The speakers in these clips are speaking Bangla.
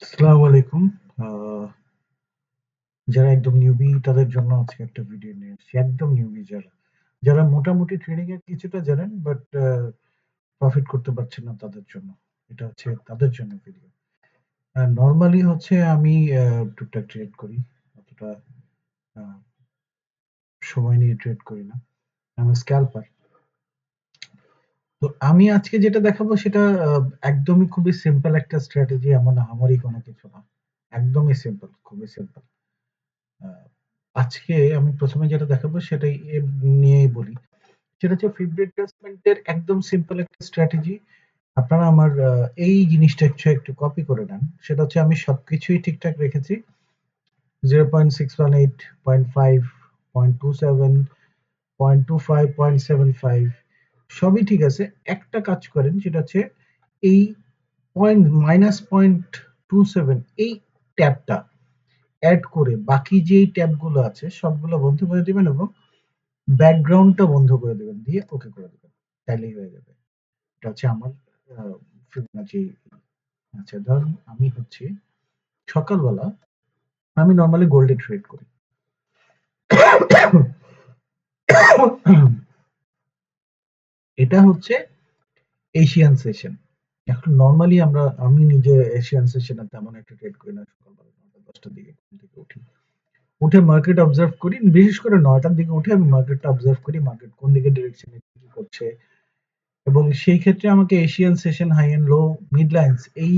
আসসালামু আলাইকুম। যারা একদম নিউবি তাদের জন্য আজকে একটা ভিডিও নিয়ে এসেছি। একদম নিউবি যারা। যারা মোটামুটি ট্রেডিং এর কিছুটা জানেন বাট প্রফিট করতে পারছেন না তাদের জন্য। এটা হচ্ছে তাদের জন্য ভিডিও। নরমালি হচ্ছে আমি টুকটাক ট্রেড করি। অতটা আ সময় নিয়ে ট্রেড করি না। আমি স্ক্যাল্পার। তো আমি আজকে যেটা দেখাবো সেটা একদমই খুবই সিম্পল একটা স্ট্র্যাটেজি, এমন আহামরি কোনো কিছু না। একদমই সিম্পল, খুবই সিম্পল। আ আজকে আমি ১ম এ যেটা দেখাবো সেটাই নিয়েই বলি। সেটা হচ্ছে ফিব রিট্রেসমেন্ট এর একদম সিম্পল একটা স্ট্র্যাটেজি। আপনারা আমার এই জিনিসটা একটু কপি করে নেন। সেটা হচ্ছে আমি সবকিছুই ঠিকঠাক রেখেছি। 0.618, 0.5, 0.27, 0.25, 0.75 সবই ঠিক আছে। একটা কাজ করেন, সেটা হচ্ছে এই -0.27 এই ট্যাবটা এড করে বাকি যেই ট্যাবগুলো আছে সবগুলো বন্ধ করে দিবেন এবং ব্যাকগ্রাউন্ডটা বন্ধ করে দিবেন, দিয়ে ওকে করে দিবেন। তাইলেই হয়ে যাবে। এটা হচ্ছে আমার আ ফিবোনাচি। আচ্ছা, ধরুন আমি হচ্ছে সকালবেলা আমি নরমালি গোল্ডে ট্রেড করি। এটা হচ্ছে এশিয়ান সেশন। এখন নরমালি আমি নিজে এশিয়ান সেশনে তেমন একটা ট্রেড করি না। সকালবেলা ৯টা-১০টার দিকে ঘুম থেকে উঠি। উঠে মার্কেট অবজার্ভ করি। বিশেষ করে ৯টার দিকে উঠে আমি মার্কেটটা অবজার্ভ করি। মার্কেট কোন দিকে ডিরেকশন এ কি করছে। এবং সেই ক্ষেত্রে আমাকে এশিয়ান সেশন, হাই এন্ড লো, মিড লাইনস এই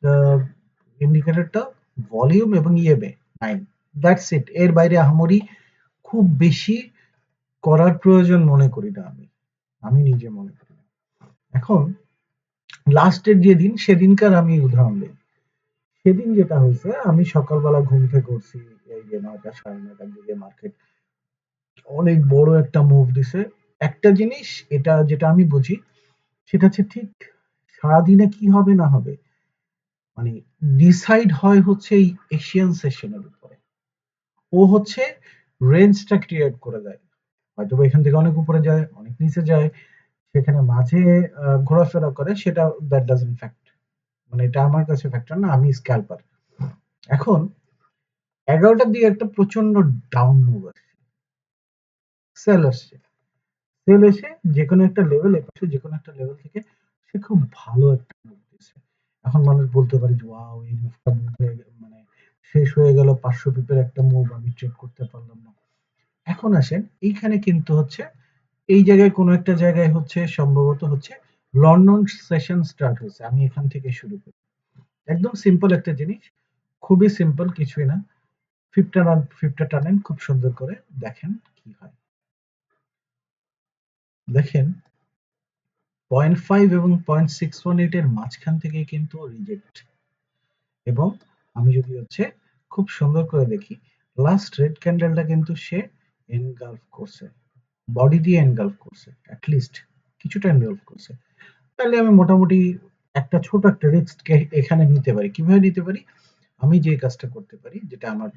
আ ইন্ডিকেটরটা ভলিউম এবং ইএমএ 9, দ্যাটস ইট। এর বাইরে আহামরি খুব বেশি করার প্রয়োজন মনে করি না আমি। আমি নিজে মনে করি না। এখন লাস্টের যে দিন সেদিনকার আমি উদাহরণ দেই। সেদিন যেটা হয়েছে, আমি সকালবেলা ঘুম থেকে উঠছি এই যে ৯টা ৯:৩০ দিকে মার্কেট অনেক বড় একটা মুভ দিছে। একটা জিনিস এটা যেটা আমি বুঝি সেটা হচ্ছে ঠিক সারাদিনে কি হবে না হবে মানে ডিসাইড হয় হচ্ছে এই এশিয়ান সেশনের উপরে। ও হচ্ছে রেঞ্জটা ক্রিয়েট করে দেয়। হয়তোবা এখান থেকে অনেক উপরে যায়, অনেক নিচে যায়। সেখানে মাঝে ঘোরাফেরা করে, সেটা দ্যাট ডাজন্ট ফ্যাক্ট। মানে এটা আমার কাছে ফ্যাক্টর না, আমি স্ক্যাল্পার। এখন ১১টার দিকে একটা প্রচন্ড ডাউন মুভ আসছে। সেল আসছে। সেল এসে যেকোনো একটা লেভেল, এপাশে যেকোনো একটা লেভেল থেকে সে খুব ভালো একটা মুভ দিছে। এখন মানুষ বলতে পারে যে ওয়াও, এই মুভটা মুভ হয়ে মানে শেষ হয়ে গেল, ৫০০ পিপের একটা মুভ আমি ট্রেড করতে পারলাম না। এখন আসেন এইখানে কিন্তু হচ্ছে এই জায়গায় কোনো একটা জায়গায় হচ্ছে সম্ভবত হচ্ছে লন্ডন সেশন স্টার্ট হয়েছে। আমি এখান থেকে শুরু করি। একদম সিম্পল একটা জিনিস, খুবই সিম্পল, কিছুই না। ফিফটা টানেন খুব সুন্দর করে, দেখেন কি হয়। দেখেন 0.5 এবং 0.618 এর মাঝখান থেকে কিন্তু রিজেক্ট। এবং আমি যদি হচ্ছে খুব সুন্দর করে দেখি, লাস্ট রেড ক্যান্ডেলটা কিন্তু সে এনগালফ করছে, বডি দিয়ে এনগালফ করছে, অ্যাটলিস্ট কিছুটা এনগালফ করছে। তাহলে আমি মোটামুটি একটা ছোট একটা রিস্ক এখানে নিতে পারি। কিভাবে নিতে পারি? আমি যে কাজটা করতে পারি, যেটা আমার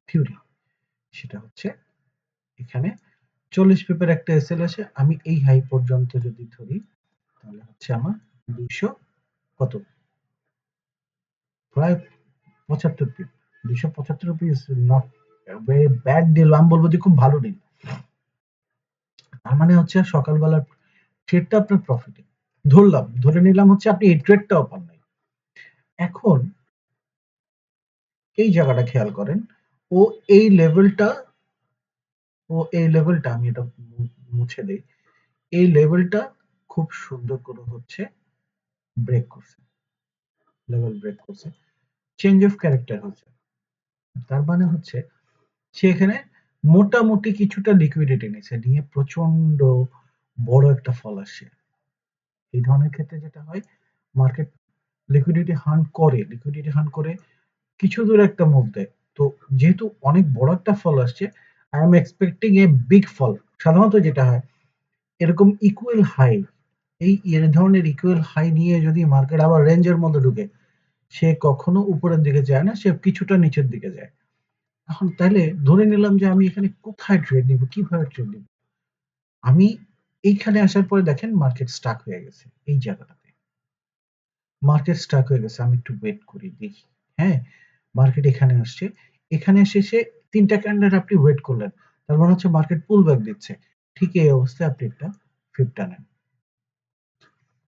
থিওরি, সেটা হচ্ছে এখানে 40 পিপের একটা এসএল আসে। আমি এই হাই পর্যন্ত যদি ধরি, তাহলে হচ্ছে আমার ২০০ কত, প্রায় ৭৫ pip. ২৭৫ rupees not very bad deal. আমি বলব যে খুব ভালো ডিল। তার মানে হচ্ছে সকালবেলার ট্রেডটা আপনার প্রফিটে। ধরে নিলাম হচ্ছে আপনি এই ট্রেডটাও পান নাই। এখন এই জায়গাটা খেয়াল করেন। ও এই লেভেলটা আমি এটা মুছে দেই। এই লেভেলটা খুব সুন্দর করে হচ্ছে ব্রেক করছে। লেভেল ব্রেক করছে। চেঞ্জ অফ ক্যারেক্টার হচ্ছে। তার মানে হচ্ছে সে এখানে মোটামুটি কিছুটা লিকুইডিটি নিচ্ছে, নিয়ে প্রচন্ড বড় একটা ফল আসছে। এই ধরনের ক্ষেত্রে যেটা হয়, মার্কেট লিকুইডিটি হান্ট করে কিছু দূর একটা মুভ দেয়। তো যেহেতু অনেক বড় একটা ফল আসছে, I am expecting a big fall. সাধারণত যেটা হয়, এরকম ইকুয়াল হাই, এই ধরনের ইকুয়াল হাই নিয়ে যদি মার্কেট আবার রেঞ্জের মধ্যে ঢুকে, সে কখনো উপরের দিকে যায় না, সে কিছুটা নিচের দিকে যায়। এখন তাহলে ধরে নিলাম যে আমি এখানে কোথায় ট্রেড নিব, কিভাবে ট্রেড নিব? আমি এইখানে আসার পরে দেখেন মার্কেট স্টাক হয়ে গেছে এই জায়গাটাতে। মার্কেট স্টাক হয়ে গেছে, আমি একটু ওয়েট করি দেখি। হ্যাঁ, মার্কেট এখানে আসছে, এখানে এসে সে ৩টা ক্যান্ডেল আপনি ওয়েট করলেন, তার মানে হচ্ছে মার্কেট পুল ব্যাক দিচ্ছে। ঠিক এই অবস্থায় আপনি একটা ফিব টানেন,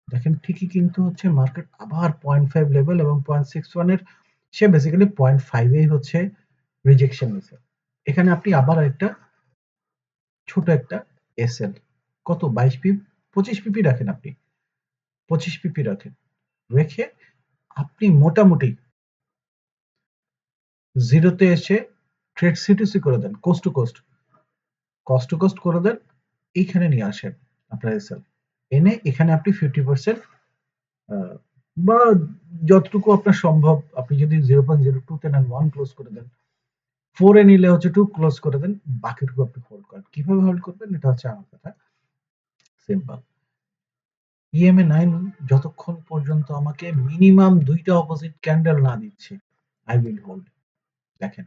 দেখেন ঠিকই কিন্তু হচ্ছে মার্কেট আবার 0.5 লেভেল এবং 0.61 এর সে বেসিক্যালি 0.5 এই হচ্ছে রিজেকশন নিছে। এখানে আপনি আবার একটা ছোট একটা এসএল, কত 22 পিপ 25 পিপি রাখেন, আপনি 25 পিপি রাখেন, রেখে আপনি মোটামুটি জিরোতে এসে ট্রেড সিটুসি করে দেন, কোস্ট টু কোস্ট করে দেন, এইখানে নিয়ে আসেন আপনার এসএল, এনে এখানে আপনি 50% বা যতটুকু আপনার সম্ভব, আপনি যদি 0.02 তে নেন 1 ক্লোজ করে দেন, 4 এ নিলে হচ্ছে 2 ক্লোজ করে দেন, বাকিটুকু আপনি হোল্ড করেন। কিভাবে হোল্ড করবেন এটা হচ্ছে আমার কথা, সিম্পল। ইএমএ 9 যতক্ষণ পর্যন্ত আমাকে মিনিমাম 2টা অপোজিট ক্যান্ডেল না দিচ্ছে, আই উইল হোল্ড। দেখেন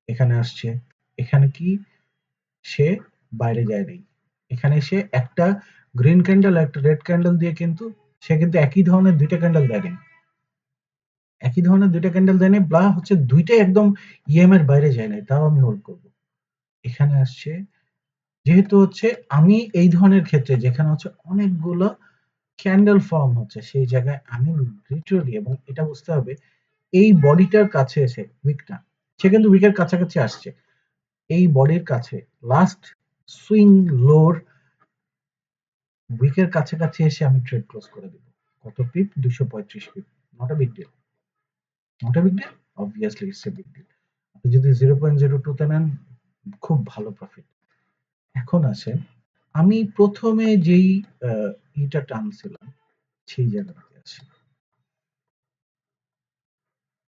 এখানে আসছে, এখানে কি সে বাইরে যায় নাই, এখানে সে একটা গ্রিন ক্যান্ডেল একটা রেড ক্যান্ডেল দিয়ে কিন্তু সে কিন্তু একই ধরনের 2টা ক্যান্ডেল দেয়নি, একই ধরনের 2টা ক্যান্ডেল দেয়নি, বা হচ্ছে 2টাই একদম ইএম এর বাইরে যায় নাই, তাও আমি হোল্ড করব। এখানে আসছে, যেহেতু হচ্ছে আমি এই ধরনের ক্ষেত্রে যেখানে হচ্ছে অনেকগুলো ক্যান্ডেল ফর্ম হচ্ছে, সেই জায়গায় আমি লিটারালি, এবং এটা বুঝতে হবে, এই বডিটার কাছে এসে উইকটা, সে কিন্তু উইকের কাছাকাছি আসছে, এই বডির কাছে লাস্ট সুইং লোর উইকের কাছাকাছি এসে আমি ট্রেড ক্লোজ করে দিব। কত pip? 235 pip. Not a big deal, not a big deal, obviously it's a big deal. আপনি যদি 0.02 তে নেন, খুব ভালো প্রফিট। এখন আসেন, আমি প্রথমে যেই ইটা টানছিলাম সেই জায়গাটাতে আসি,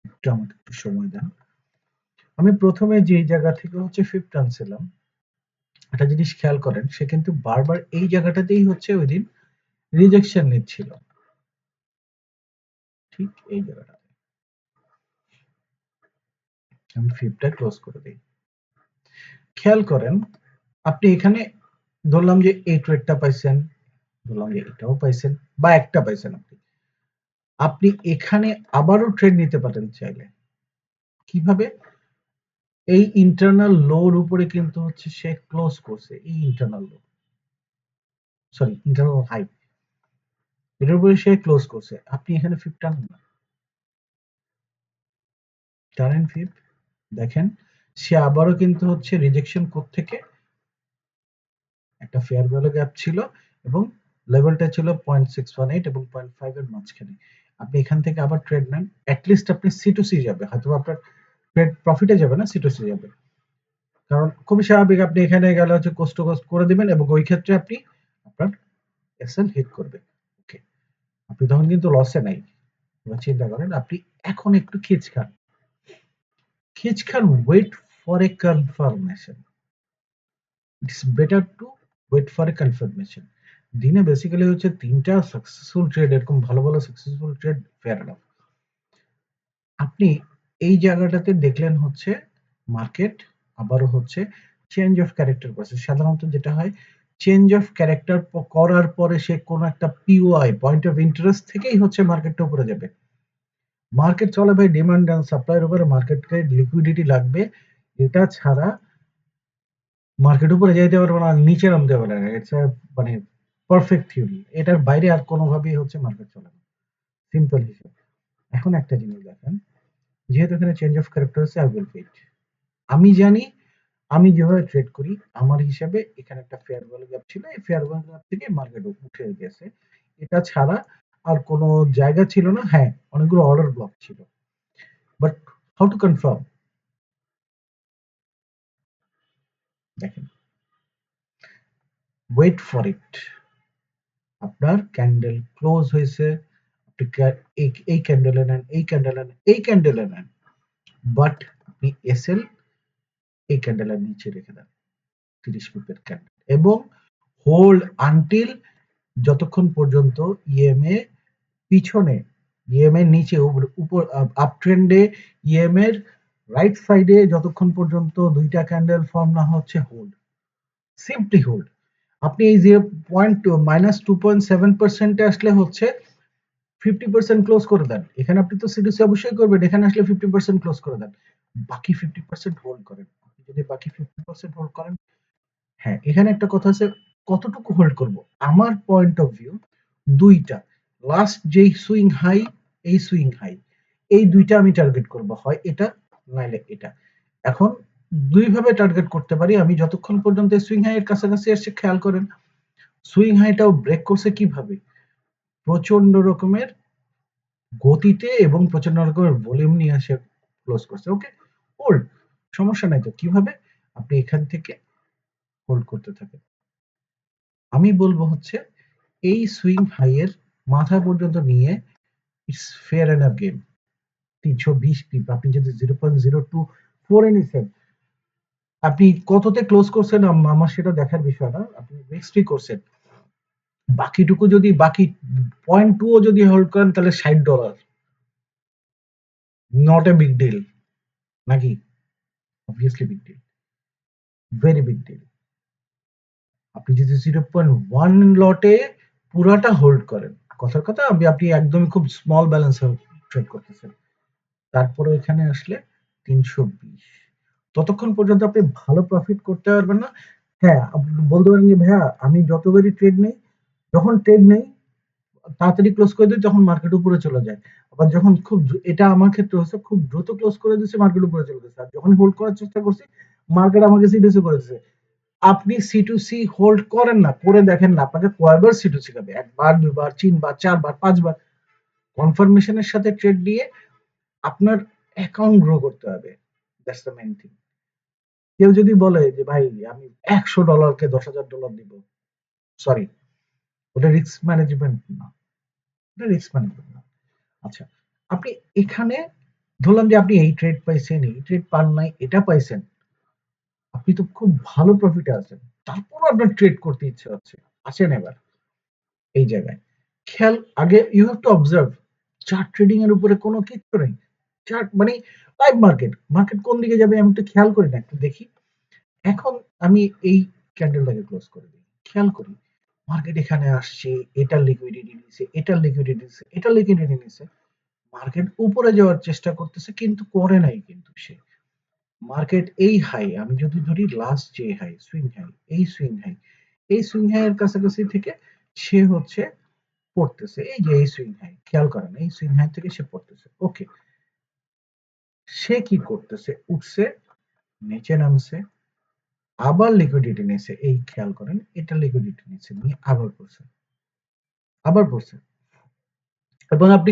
একটু আমাকে একটু সময় দেন। আমি প্রথমে যেই জায়গা থেকে হচ্ছে ফিফ টানছিলাম, একটা জিনিস খেয়াল করেন, সে কিন্তু বারবার এই জায়গাটাতেই হচ্ছে ওই দিন রিজেকশন নিচ্ছিল, ঠিক এই জায়গাটাতে। আমি ফিফটা ক্লোজ করে দিই। খেয়াল করেন, আপনি এখানে ধরলাম যে এই ট্রেডটা পাইছেন, ধরলাম যে এটাও পাইছেন, বা একটা পাইছেন, আপনি আপনি এখানে আবারও ট্রেড নিতে পারেন চাইলে। কিভাবে? এই ইন্টারনাল লোর উপরে কিন্তু হচ্ছে সে ক্লোজ করছে, এই ইন্টারনাল লো, সরি ইন্টারনাল হাই, এটার উপরে সে ক্লোজ করছে, আপনি এখানে ফিফ টানেন না, টানেন ফিফ, দেখেন সে আবারও কিন্তু হচ্ছে রিজেকশন কোড থেকে একটা ফেয়ার ভ্যালু গ্যাপ ছিল, এবং লেভেলটা ছিল 0.618 এবং 0.5 এর মাঝখানে। আপনি এখান থেকে আবার ট্রেড নেন, অ্যাটলিস্ট আপনি সি টু সি যাবে, হয়তো আপনার ট্রেড প্রফিটে যাবে না, সি টু সি যাবে, কারণ খুবই স্বাভাবিক আপনি এখানে গেলে হচ্ছে কোস্ট টু কোস্ট করে দিবেন, এবং ওই ক্ষেত্রে আপনি আপনার এসএল হিট করবে। ওকে, আপনি তখন কিন্তু লসে নাই। এবার চিন্তা করেন, আপনি এখন একটু খিচ খান, খিচ খান, wait for a confirmation, it's better to wait for a confirmation. দিনে বেসিক্যালি হচ্ছে 3টা সাকসেসফুল ট্রেড, এরকম ভালো ভালো সাকসেসফুল ট্রেড, ফেয়ার এনাফ। আপনি এই জায়গাটাতে দেখলেন হচ্ছে মার্কেট আবারও হচ্ছে চেঞ্জ অফ ক্যারেক্টার করছে। সাধারণত যেটা হয়, চেঞ্জ অফ ক্যারেক্টার করার পরে সে কোনো একটা পিওআই, পয়েন্ট অফ ইন্টারেস্ট থেকেই হচ্ছে মার্কেটটা উপরে যাবে। মার্কেট চলে ভাই ডিমান্ড এন্ড সাপ্লাইয়ের উপরে, মার্কেটকে লিকুইডিটি লাগবে, এটা ছাড়া মার্কেট উপরে যাইতে পারবে না, নিচে নামতে পারবে না। ইটস মানে পারফেক্ট থিওরি, এটার বাইরে আর কোনোভাবেই হচ্ছে মার্কেট চলে না, সিম্পল হিসাব। এখন একটা জিনিস দেখেন, যেহেতু এখানে চেঞ্জ অফ ক্যারেক্টার আছে, আই উইল ওয়েট। আমি জানি, আমি যেভাবে ট্রেড করি আমার হিসাবে এখানে একটা ফেয়ার ভ্যালু গ্যাপ ছিল, এই ফেয়ার ভ্যালু গ্যাপ থেকে মার্কেট উঠে গেছে, এটা ছাড়া আর কোনো জায়গা ছিল না। হ্যাঁ, অনেকগুলো অর্ডার ব্লক ছিল, বাট হাউ টু কনফার্ম? দেখেন, ওয়েট ফর ইট, আপনার ক্যান্ডেল ক্লোজ হয়েছে, আপনি এই ক্যান্ডেলে নেন, এই ক্যান্ডেলে নেন, এই ক্যান্ডেলে নেন, বাট আপনি এসএল এই ক্যান্ডেলের নিচে রেখে দেন, 30 পিপের ক্যান্ডেল, এবং হোল্ড আনটিল, যতক্ষণ পর্যন্ত ইএমএ পিছনে, ইএমএ নিচে, উপর আপ ট্রেন্ডে, ইএম এর রাইট সাইডে যতক্ষণ পর্যন্ত 2টা ক্যান্ডেল ফর্ম না হচ্ছে, হোল্ড, সিম্পলি হোল্ড। আপনি এই যে -2.7% আসলে হচ্ছে 50% ক্লোজ করে দেন। এখানে আপনি তো সিডিসি অবশ্যই করবেন। এখানে আসলে 50% ক্লোজ করে দেন। বাকি 50% হোল্ড করেন। আপনি যদি বাকি 50% হোল্ড করেন, হ্যাঁ, এখানে একটা কথা আছে, কতটুকু হোল্ড করব? আমার পয়েন্ট অফ ভিউ ২ টা। লাস্ট যেই সুইং হাই, এই সুইং হাই। এই ২ টা আমি টার্গেট করব। হয় এটা, নাইলে এটা। এখন ২ ভাবে টার্গেট করতে পারি। আমি যতক্ষণ পর্যন্ত সুইং হাই এর কাছাকাছি আসছে খেয়াল করেন। সুইং হাইটাও ব্রেক করছে কিভাবে? প্রচন্ড রকমের গতিতে এবং প্রচন্ড রকমের ভলিউম নিয়ে আসে ক্লোজ করছে। ওকে, হোল্ড, সমস্যা নাই তো। কিভাবে? আপনি এখান থেকে হোল্ড করতে থাকেন। আমি বলবো হচ্ছে এই সুইং হাই এর মাথা পর্যন্ত নিয়ে ইটস ফেয়ার এনাফ গেম। ৩২০ পিপ আপনি যদি 0.024 এ নিছেন, আপনি কততে ক্লোজ করছেন আমার সেটা দেখার বিষয় না। আপনি রিস্কই করছেন। বাকিটুকু যদি বাকি 0.2 ও যদি হোল্ড করেন তাহলে $৬০, নট এ বিগ ডিল নাকি? Obviously big deal, very big deal. আপনি যদি 0.1 লটে পুরাটা হোল্ড করেন, কথার কথা আপনি একদমই খুব স্মল ব্যালেন্স ট্রেড করতেছেন, তারপরে এখানে আসলে ৩২০, ততক্ষণ পর্যন্ত আপনি ভালো প্রফিট করতে পারবেন না। হ্যাঁ, আপনি বলতে পারেন যে ভাইয়া আমি যতবারই ট্রেড নেই, যখন ট্রেড নেই তাড়াতাড়ি ক্লোজ করে দিই তখন মার্কেট উপরে চলে যায়। আবার যখন খুব এটা আমার ক্ষেত্রে হচ্ছে, খুব দ্রুত ক্লোজ করে দিচ্ছে মার্কেট উপরে চলে গেছে। আর যখন হোল্ড করার চেষ্টা করছি মার্কেট আমাকে সিডিসি করেছে। আপনি সি2সি হোল্ড করেন না, করে দেখেন না আপনাকে কয়বার সি2সি খাবে, একবার, দুইবার, তিনবার, চারবার, পাঁচবার। কনফার্মেশনের সাথে ট্রেড দিয়ে আপনার অ্যাকাউন্ট গ্রো করতে হবে। That's the main thing. কেউ যদি বলে যে ভাই আমি $১০০ কে $১০,০০০ দিব, সরি, ওটা রিস্ক ম্যানেজমেন্ট না, ওটা রিস্ক ম্যানেজমেন্ট না। আচ্ছা, আপনি এখানে ধরলাম যে আপনি এই ট্রেড পাইছেন, এই ট্রেড পান নাই, এটা পাইছেন, আপনি তো খুব ভালো প্রফিটে আছেন, তারপরও আপনার ট্রেড করতে ইচ্ছে হচ্ছে। আসেন এবার এই জায়গায় খেয়াল, আগে you have to observe chart trading এর উপরে কোনো কিচ্ছু নেই। চার্ট মানে লাইভ মার্কেট, মার্কেট কোন দিকে যাবে আমি একটু খেয়াল করি না, একটু দেখি। এখন আমি এই ক্যান্ডেলটাকে ক্লোজ করে দিই, খেয়াল করি মার্কেট এখানে আসছে, এটার লিকুইডিটি নিচ্ছে, এটার লিকুইডিটি নিচ্ছে, এটার লিকুইডিটি নিচ্ছে, মার্কেট উপরে যাওয়ার চেষ্টা করতেছে কিন্তু করে নাই। কিন্তু সে মার্কেট এই হাই, আমি যদি ধরি লাস্ট যে হাই, সুইং হাই, এই সুইং হাই, এই সুইং হাই এর কাছাকাছি থেকে সে হচ্ছে পড়তেছে। এই যে এই সুইং হাই, খেয়াল করেন এই সুইং হাই থেকে সে পড়তেছে। ওকে, সে কি করতেছে? উঠছে, নিচে নামছে, আবার লিকুইডিটি নিছে, এই খেয়াল করেন এটা লিকুইডিটি নিচ্ছে, নিয়ে আবার পড়ছে, আবার পড়ছে। এবং আপনি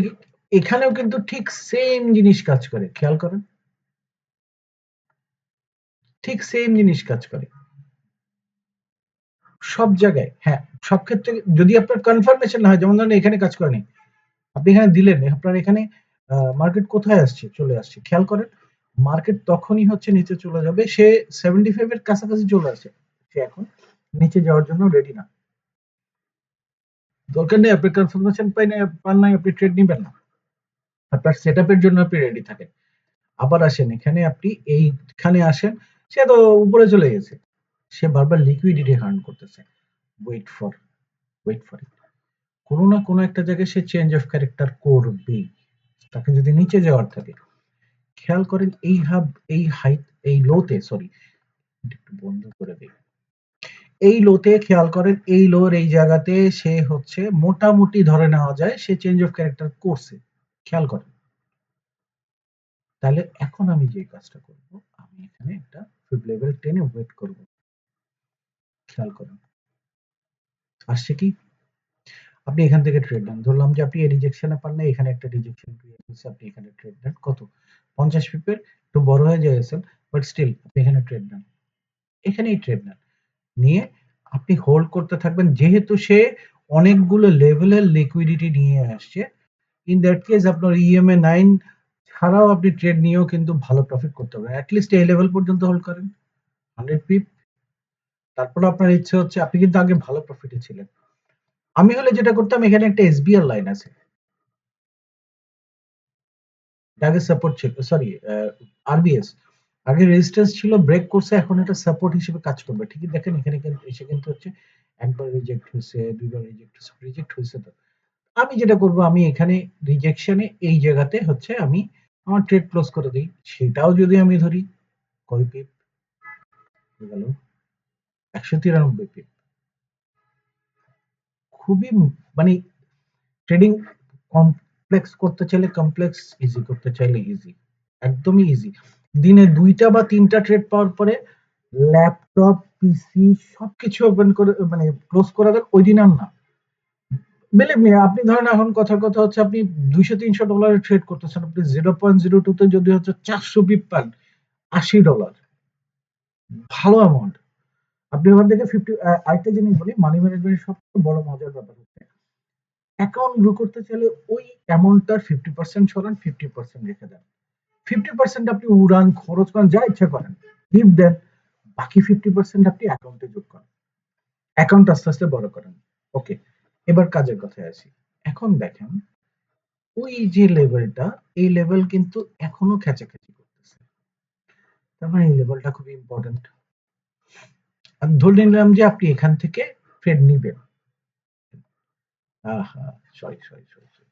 এখানেও কিন্তু ঠিক সেম জিনিস কাজ করে, খেয়াল করেন ঠিক সেম জিনিস কাজ করে সব জায়গায়। হ্যাঁ, সব ক্ষেত্রে যদি আপনার কনফার্মেশন না হয়, যেমন ধরেন এখানে কাজ করেনি, আপনি এখানে দিলেন, আপনার এখানে মার্কেট কোথায় আসছে, চলে আসছে, খেয়াল করেন মার্কেট তখনই হচ্ছে নিচে চলে যাবে, সে 75 এর কাছাকাছি চলে আসে, সে এখন নিচে যাওয়ার জন্য রেডি না। দরকার নেই আপনি কনফার্মেশন পান নাই আপনি ট্রেড নিবেন না, আপনার সেট আপের জন্য আপনি রেডি থাকেন। আবার আসেন এখানে, আপনি এইখানে আসেন, সে তো উপরে চলে গেছে, সে বারবার লিকুইডিটি হার্ন করতেছে। Wait for wait for it, কোনো না কোনো একটা জায়গায় সে চেঞ্জ অফ ক্যারেক্টার করবেই, তাকে যদি নিচে যাওয়ার থাকে। খেয়াল করেন এই হাব, এই হাইট, এই লোতে, সরি একটু বন্ধ করে দিই, এই লোতে খেয়াল করেন এই লোর এই জায়গাতে সে হচ্ছে মোটামুটি ধরে নেওয়া যায় সে চেঞ্জ অফ ক্যারেক্টার করছে, খেয়াল করেন। তাহলে এখন আমি যে কাজটা করব, আমি এখানে একটা ফিব লেভেল টেনে ওয়েট করব, খেয়াল করেন আসছে কি। আপনি এখান থেকে ট্রেড নেন, ধরলাম যে আপনি এই রিজেকশনে পান না, এখানে একটা রিজেকশন ক্রিয়েট হয়েছে, আপনি এখানে ট্রেড নেন কত 50 পিপের, একটু বড় হয়ে যাচ্ছেন বাট স্টিল আপনি এখানে ট্রেড নেন, এখানেই ট্রেড নেন, নিয়ে আপনি হোল্ড করতে থাকবেন। যেহেতু সে অনেকগুলো লেভেলের লিকুইডিটি নিয়ে আসছে, ইন দ্যাট কেস আপনার ইএমএ 9 ছাড়াও আপনি ট্রেড নিয়েও কিন্তু ভালো প্রফিট করতে পারবেন। অ্যাটলিস্ট এই লেভেল পর্যন্ত হোল্ড করেন 100 পিপ, তারপর আপনার ইচ্ছে হচ্ছে, আপনি কিন্তু আগে ভালো প্রফিটে ছিলেন। আমি হলে যেটা করতাম, এখানে একটা এসবিআর লাইন আছে, আগে সাপোর্ট ছিল, সরি আরবিএস আগে রেজিস্ট্যান্স ছিল, ব্রেক করছে, এখন এটা সাপোর্ট হিসেবে কাজ করবে। ঠিকই দেখেন এখানে এসে কিন্তু হচ্ছে একবার রিজেক্ট হয়েছে, দুইবার রিজেক্ট হয়েছে, রিজেক্ট হয়েছে তো আমি যেটা করব, আমি এখানে রিজেকশনে এই জায়গাতে হচ্ছে আমি আমার ট্রেড ক্লোজ করে দিই। সেটাও যদি আমি ধরি কয় পিপ গেল, 193 পিপ। খুবই মানে ট্রেডিং কমপ্লেক্স করতে চাইলে কমপ্লেক্স, ইজি করতে চাইলে ইজি, একদমই ইজি। দিনে 2টা বা 3টা ট্রেড পাওয়ার পরে ল্যাপটপ, পিসি সবকিছু ওপেন করে মানে ক্লোজ করে দেন, ওই দিন আর না। বিলিভ মি, আপনি ধরেন এখন কথার কথা হচ্ছে আপনি $200-300 ট্রেড করতেছেন, আপনি 0.02 তে যদি হচ্ছে 400 পিপ পান, $80, ভালো অ্যামাউন্ট। আপনি ওখান থেকে 50। আরেকটা জিনিস বলি, মানি ম্যানেজমেন্টের সবচেয়ে বড় মজার ব্যাপার হচ্ছে অ্যাকাউন্ট গ্রো করতে চাইলে ওই অ্যামাউন্টটার 50% সরান, 50% রেখে দেন। 50% আপনি উড়ান, খরচ করেন, যা ইচ্ছা করেন, টিপ দেন। বাকি 50% আপনি অ্যাকাউন্টে যোগ করেন, অ্যাকাউন্ট আস্তে আস্তে বড় করেন। ওকে, এবার কাজের কথায় আসি। এখন দেখেন ওই যে লেভেলটা, এই লেভেল কিন্তু এখনো খেচাখেচি করতেছে, তার মানে এই লেভেলটা খুবই ইম্পর্টেন্ট। আমি ধরে নিলাম যে আপনি এখান থেকে ট্রেড নিবেন। আহা, সরি সরি সরি সরি,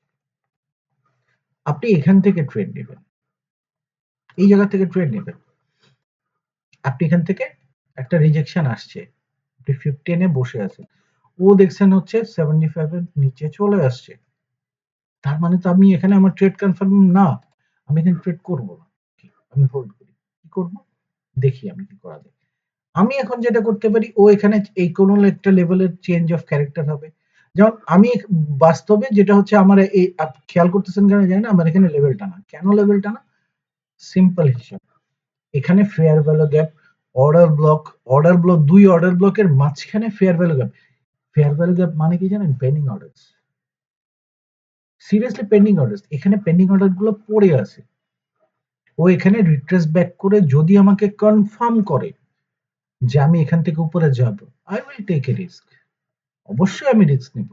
আপনি এখান থেকে ট্রেড নেবেন, এই জায়গা থেকে ট্রেড নেবেন। আপনি এখান থেকে একটা রিজেকশন আসছে, আপনি 15 এ বসে আছেন, ও দেখছেন হচ্ছে 75 এর নিচে চলে আসছে। তার মানে তো আমি এখানে আমার ট্রেড কনফার্ম না, আমি এখানে ট্রেড করব না, আমি হোল্ড করি। কি করব, দেখি আমি কি করা যায়। আমি এখন যেটা করতে পারি, ও এখানে এই কোনো একটা লেভেলের চেঞ্জ অফ ক্যারেক্টার হবে। যেমন আমি বাস্তবে যেটা হচ্ছে আমার এই খেয়াল করতেছেন কেন জানি না, আমার এখানে লেভেলটা না। কেন লেভেলটা না? সিম্পল হিসাব, এখানে fair value gap, order block, order block, 2 order ব্লকের মাঝখানে fair value gap. Fair value gap মানে কি জানেন? Pending orders. Seriously pending orders, এখানে পেন্ডিং অর্ডার গুলো পড়ে আছে। ও এখানে রিট্রেস ব্যাক করে যদি আমাকে কনফার্ম করে যে আমি এখান থেকে উপরে যাব, I will take a risk. অবশ্যই আমি রিস্ক নেব।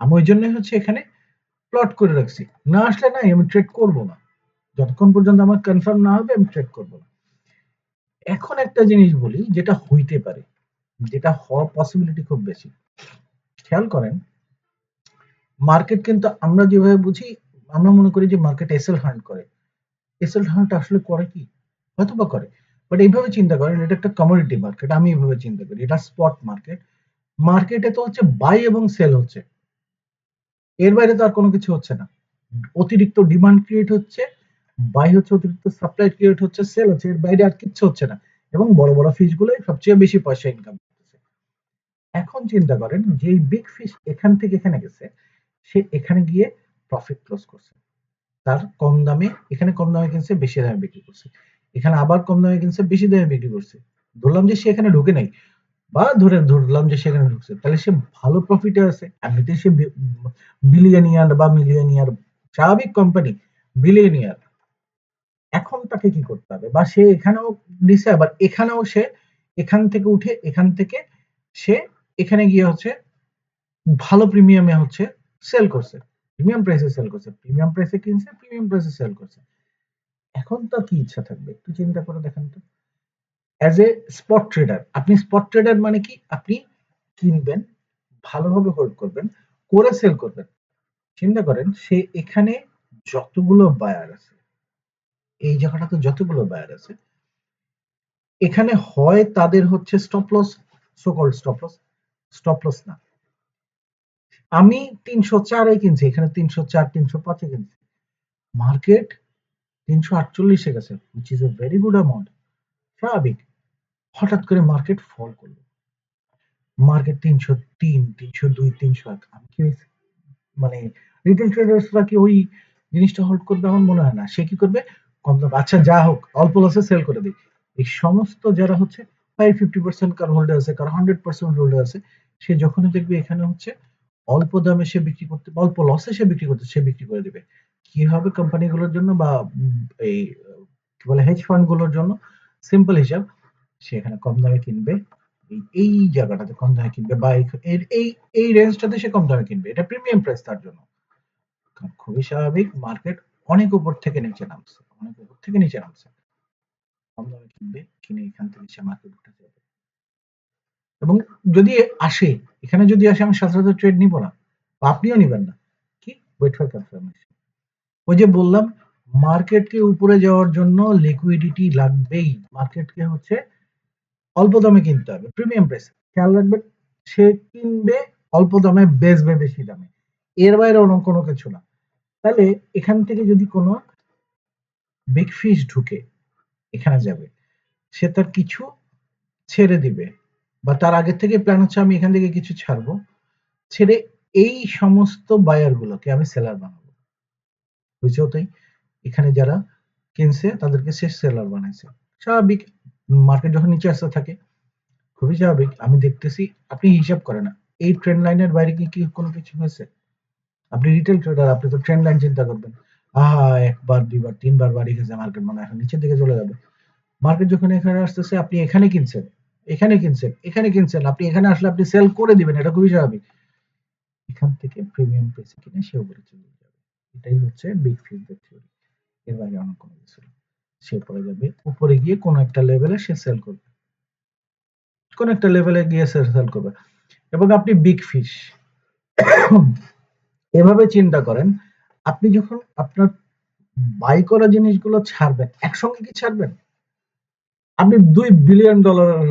আমি ওই জন্যই হচ্ছে এখানে প্লট করে রাখছি। না আসলে নাই, আমি ট্রেড করব না। যতক্ষণ পর্যন্ত আমার কনফার্ম না হবে আমি ট্রেড করব না। এখন একটা জিনিস বলি যেটা হইতে পারে, যেটা হওয়ার পসিবিলিটি খুব বেশি। খেয়াল করেন, মার্কেট কিন্তু আমরা যেভাবে বুঝি, আমরা মনে করি যে মার্কেট এসএল হান্ট করে। এসএল হান্ট আসলে করে কি? হয়তো বা করে। বাট এইভাবে চিন্তা করেন, এটা একটা কমোডিটি মার্কেট। আমি এইভাবে চিন্তা করি, এটা স্পট মার্কেট। মার্কেটে তো হচ্ছে বাই এবং সেল হচ্ছে, এর বাইরে তো আর কোনো কিছু হচ্ছে না। অতিরিক্ত ডিমান্ড ক্রিয়েট হচ্ছে, বাই হচ্ছে, অতিরিক্ত সাপ্লাই ক্রিয়েট হচ্ছে, সেল হচ্ছে, এর বাইরে আর কিচ্ছু হচ্ছে না। এবং বড় বড় ফিশ গুলো সবচেয়ে বেশি পয়সা ইনকাম করতেছে। এখন চিন্তা করেন যে এই বিগ ফিশ এখান থেকে এখানে গেছে, সে এখানে গিয়ে প্রফিট ক্লোজ করছে। তার কম দামে, এখানে কম দামে কিনছে, বেশি দামে বিক্রি করছে। এখানে আবার কম দামে কিনছে, বেশি দামে বিক্রি করছে। ধরলাম যে সে এখানে ঢুকে নাই, বা ধরলাম যে সেখানে ঢুকছে, তাহলে সে ভালো প্রফিটে আছে। এমনিতে সে বিলিয়নিয়ার বা মিলিয়নিয়ার, স্বাভাবিক কোম্পানি, বিলিয়নিয়ার। এখন তাকে কি করতে হবে, বা সে এখানেও নিছে, আবার এখানেও সে এখান থেকে উঠে এখান থেকে সে এখানে গিয়ে হচ্ছে ভালো প্রিমিয়ামে হচ্ছে সেল করছে, প্রিমিয়াম প্রাইসে সেল করছে, প্রিমিয়াম প্রাইসে কিনছে, প্রিমিয়াম প্রাইসে সেল করছে। এখন তার কি ইচ্ছা থাকবে একটু চিন্তা করে দেখেন তো। অ্যাজ এ স্পট ট্রেডার, আপনি স্পট ট্রেডার মানে কি? আপনি কিনবেন, ভালোভাবে হোল্ড করবেন, করে সেল করবেন। চিন্তা করেন সে এখানে যতগুলো বায়ার আছে, এই জায়গাটাতে যতগুলো বায়ার আছে, এখানে হয় তাদের হচ্ছে stop loss, so called stop loss, stop loss না। আমি 304 কিনছি, এখানে 304, 305 কিনছি, মার্কেট 348 গেছে, which is a very good amount. স্বাভাবিক, হঠাৎ করে মার্কেট ফল করলো, মার্কেট 303, 302, 301। আমি কি মানে রিটেল ট্রেডার্সরা কি ওই জিনিসটা হোল্ড করবে? আমার মনে হয় না। সে কি করবে? কম দাম, আচ্ছা যা হোক অল্প লসে সেল করে দিই। এই সমস্ত যারা হচ্ছে 50% কার হোল্ডে আছে, কার 100% হোল্ডে আছে, সে যখনই দেখবে এখানে হচ্ছে অল্প দামে সে বিক্রি করতে, অল্প লসে সে বিক্রি করতে, সে বিক্রি করে দিবে। কি হবে কোম্পানিগুলোর জন্য, বা এই কি বলে হেজ ফান্ড গুলোর জন্য? সিম্পল হিসাব, সে এখানে কম দামে কিনবে, এই জায়গাটাতে কম দামে কিনবে, বা এই এই রেঞ্জটাতে সে কম দামে কিনবে, এটা প্রিমিয়াম প্রাইস তার জন্য। খুবই স্বাভাবিক, মার্কেট অনেক উপর থেকে নিচে নামছে, অনেক উপর থেকে নিচে নামছে, কম দামে কিনবে, কিনে এখান থেকে সে মার্কেট উঠে যাবে। এবং যদি আসে, এখানে যদি আসে, আমি সাথে সাথে ট্রেড নিব না, বা আপনিও নিবেন না। Wait for confirmation. ওই যে বললাম মার্কেটকে উপরে যাওয়ার জন্য লিকুইডিটি লাগবেই, মার্কেটকে হচ্ছে অল্প দামে কিনতে হবে, প্রিমিয়াম প্রাইস। খেয়াল রাখবেন, সে কিনবে অল্প দামে, বেচবে বেশি দামে, এর বাইরে অন্য কোনো কিছু না। তাহলে এখান থেকে যদি কোনো বিগ ফিশ ঢুকে এখানে যাবে, সে তার কিছু ছেড়ে দিবে, বা তার আগে থেকে প্ল্যান হচ্ছে আমি এখান থেকে কিছু ছাড়বো, ছেড়ে এই সমস্ত বায়ার গুলোকে আমি সেলার বানাবো। বুঝছেও তাই, এখানে যারা কিনছে তাদেরকে সে সেলার বানাইছে। স্বাভাবিক, মার্কেট যখন নিচে আসতে থাকে খুবই স্বাভাবিক। আমি দেখতেছি, আপনি হিসাব করেন না এই ট্রেন্ড লাইনের বাইরে কি কোনো কিছু হয়েছে? আপনি রিটেল ট্রেডার, আপনি তো ট্রেন্ড লাইন চিন্তা করবেন, আহা একবার দুইবার তিনবার বাড়ি গেছে মার্কেট, মানে এখন নিচের দিকে চলে যাবে। মার্কেট যখন এখানে আসতেছে, আপনি এখানে কিনছেন, এখানে কিনছেন, এখানে কিনছেন, আপনি এখানে আসলে আপনি সেল করে দিবেন, এটা খুবই স্বাভাবিক। এখান থেকে প্রিমিয়াম প্রাইসে কিনে সে উপরে চলে যাবে। এটাই হচ্ছে বিগ ফিশদের থিওরি, এর বাইরে অন্য কোনো কিছু না। সে পরে যাবে উপরে গিয়ে কোনো একটা লেভেলে সে সেল করবে, কোন একটা লেভেলে গিয়ে সেল করবে। এবং আপনি বিগ ফিশ এভাবে চিন্তা করেন, আপনি যখন আপনার বাই করা জিনিসগুলো ছাড়বেন, একসঙ্গে কি ছাড়বেন? আপনি $2 বিলিয়ন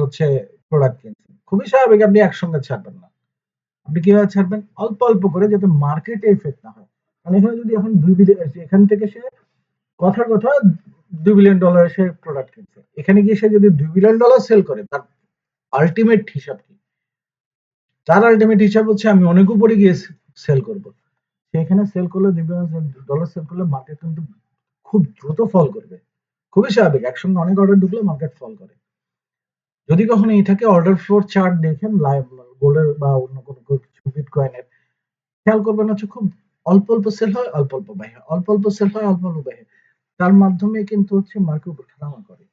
হচ্ছে প্রোডাক্ট কিনছেন, খুবই স্বাভাবিক আপনি একসঙ্গে ছাড়বেন না। আপনি কিভাবে ছাড়বেন? অল্প অল্প করে, যাতে মার্কেটে এফেক্ট না হয়। কারণ এখানে যদি এখন 2 বিলিয়ন, এখান থেকে সে কথার কথা $2 বিলিয়ন সে প্রোডাক্ট কিনছে, এখানে গিয়ে সে যদি $2 বিলিয়ন সেল করে, তার আলটিমেট হিসাব কি? তার আলটিমেট হিসাব হচ্ছে আমি অনেক উপরে গিয়ে সেল করব। সেখানে সেল করলে $2 বিলিয়ন সেল করলে মার্কেট কিন্তু খুব দ্রুত ফল করবে, খুবই স্বাভাবিক। একসঙ্গে অনেক অর্ডার ঢুকলে মার্কেট ফল করে। যদি কখনো এই থাকে, অর্ডার ফ্লোর চার্ট দেখেন লাইভ গোল্ডের বা অন্য কোনো কিছু বিটকয়েনের, খেয়াল করবেন হচ্ছে খুব অল্প অল্প সেল হয়, অল্প অল্প বাই হয়, অল্প অল্প সেল হয়, অল্প অল্প বাই হয়। তার মাধ্যমে কিন্তু হচ্ছে মার্কেট ওঠানামা করে।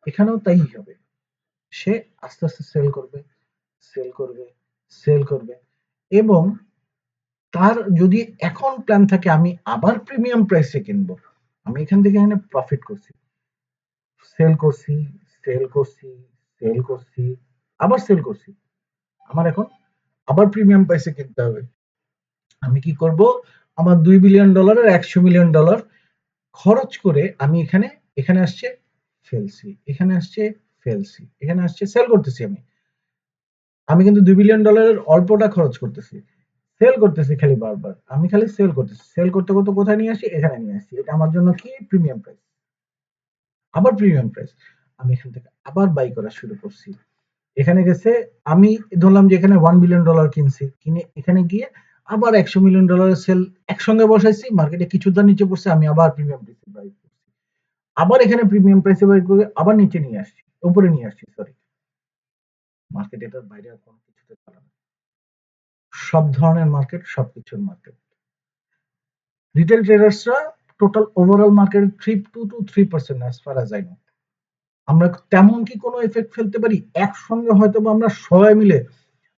এখানেও তাই হবে, সে আস্তে আস্তে সেল করবে, সেল করবে, সেল করবে। এবং তার যদি এখন প্ল্যান থাকে আমি আবার প্রিমিয়াম প্রাইসে কিনবো, আমি এখান থেকে এখানে প্রফিট করছি, সেল করছি, সেল করছি, সেল করছি, আবার সেল করছি, আমার এখন আবার প্রিমিয়াম প্রাইসে কিনতে হবে। আমি কি করব? আমার $2 বিলিয়ন $100 মিলিয়ন খরচ করে আমি এখানে, এখানে আসছে ফেলছি, এখানে আসছে ফেলছি, এখানে আসছে সেল করতেছি। আমি কিন্তু $2 বিলিয়ন অল্পটা খরচ করতেছি, সেল করতেছি খালি বারবার, আমি খালি সেল করতেছি, সেল করতে করতে কোথায় নিয়ে আসি? এখানে নিয়ে আসি। এটা আমার জন্য কি? Premium price. আবার প্রিমিয়াম প্রাইস, আমি এখান থেকে আবার বাই করা শুরু করছি। এখানে গেছে, আমি ধরলাম যে এখানে $1 বিলিয়ন কিনছি, কিনে এখানে গিয়ে আবার $100 মিলিয়ন সেল একসঙ্গে বসাইছি, মার্কেটে কিছুটা নিচে পড়ছে, আমি আবার প্রিমিয়াম প্রাইসে বাই করছি, আবার এখানে প্রিমিয়াম প্রাইসে বাই করে আবার নিচে নিয়ে আসছি, উপরে নিয়ে আসছি, সরি। মার্কেট এটার বাইরে আর কোনো কিছুতে চলে না। সব ধরনের মার্কেট, সবকিছুর মার্কেট। রিটেল ট্রেডার্সরা টোটাল ওভারঅল মার্কেটের 3 to 3% as far as I know. আমরা তেমন কি কোনো এফেক্ট ফেলতে পারি? একসঙ্গে হয়তো আমরা সবাই মিলে,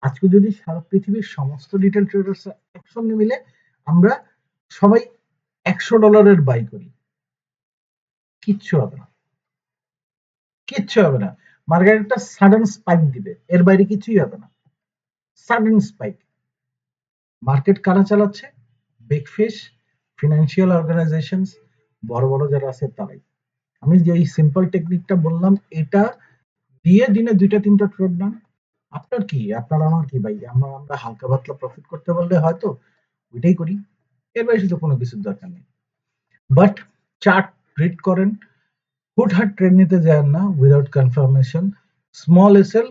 আজকে যদি সারা পৃথিবীর সমস্ত রিটেল ট্রেডার্স একসঙ্গে মিলে আমরা সবাই $100 বাই করি, কিচ্ছু হবে না, কিচ্ছু হবে না। মার্কেট একটা সাডেন স্পাইক দিবে, এর বাইরে কিছুই হবে না। Sudden spike. মার্কেট কারা চালাচ্ছে? বিগ ফিশ, ফিনান্সিয়াল অর্গানাইজেশনস, বড় বড় যারা আছে তারাই। আমি যে এই সিম্পল টেকনিকটা বললাম, এটা দিয়ে দিনে 2টা 3টা ট্রেড নেন, আপনার কি, আপনার আমার কি ভাই, আমরা হালকা পাতলা প্রফিট করতে পারলে হয়তো ওইটাই করি, এর বাইরে তো কোনো কিছুর দরকার নেই। বাট চার্ট রিড করেন, হুটহাট ট্রেড নিতে যান না without confirmation. Small SL,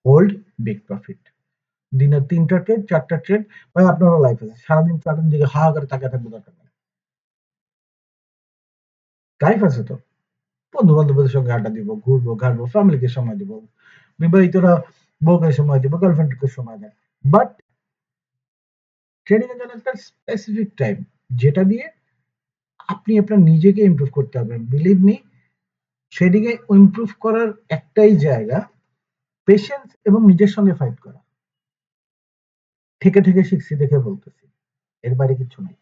hold, big profit. দিনের 3টা ট্রেড 4টা ট্রেড, ভাই আপনারও লাইফ আছে, সারাদিন চার্টের দিকে হা করে তাকিয়ে থাকবো দরকার নেই। লাইফ আছে তো, বন্ধু বান্ধবদের সঙ্গে আড্ডা দিব, ঘুরবো ঘাড়বো, ফ্যামিলিকে সময় দিব, বিবাহিতরা বউকে সময় দিব, গার্লফ্রেন্ডকে সময় দেয়। বাট ট্রেডিং এর জন্য একটা স্পেসিফিক টাইম, যেটা দিয়ে আপনি আপনার নিজেকে ইমপ্রুভ করতে পারবেন। বিলিভ মি, ট্রেডিং এ ইমপ্রুভ করার একটাই জায়গা, পেশেন্স এবং নিজের সঙ্গে ফাইট করা। থেকে থেকে শিখছি দেখে বলতেছি, এর বাইরে কিছু নাই।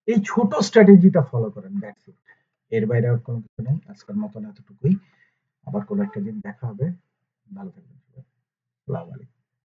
এই ছোট স্ট্র্যাটেজিটা ফলো করেন, দ্যাটস ইট। এর বাইরে আর কোনো কিছু নেই। আজকের মতন এতটুকুই। আবার কোনো একটা দিন দেখা হবে। ভালো থাকবেন সবাই। আসসালামু আলাইকুম।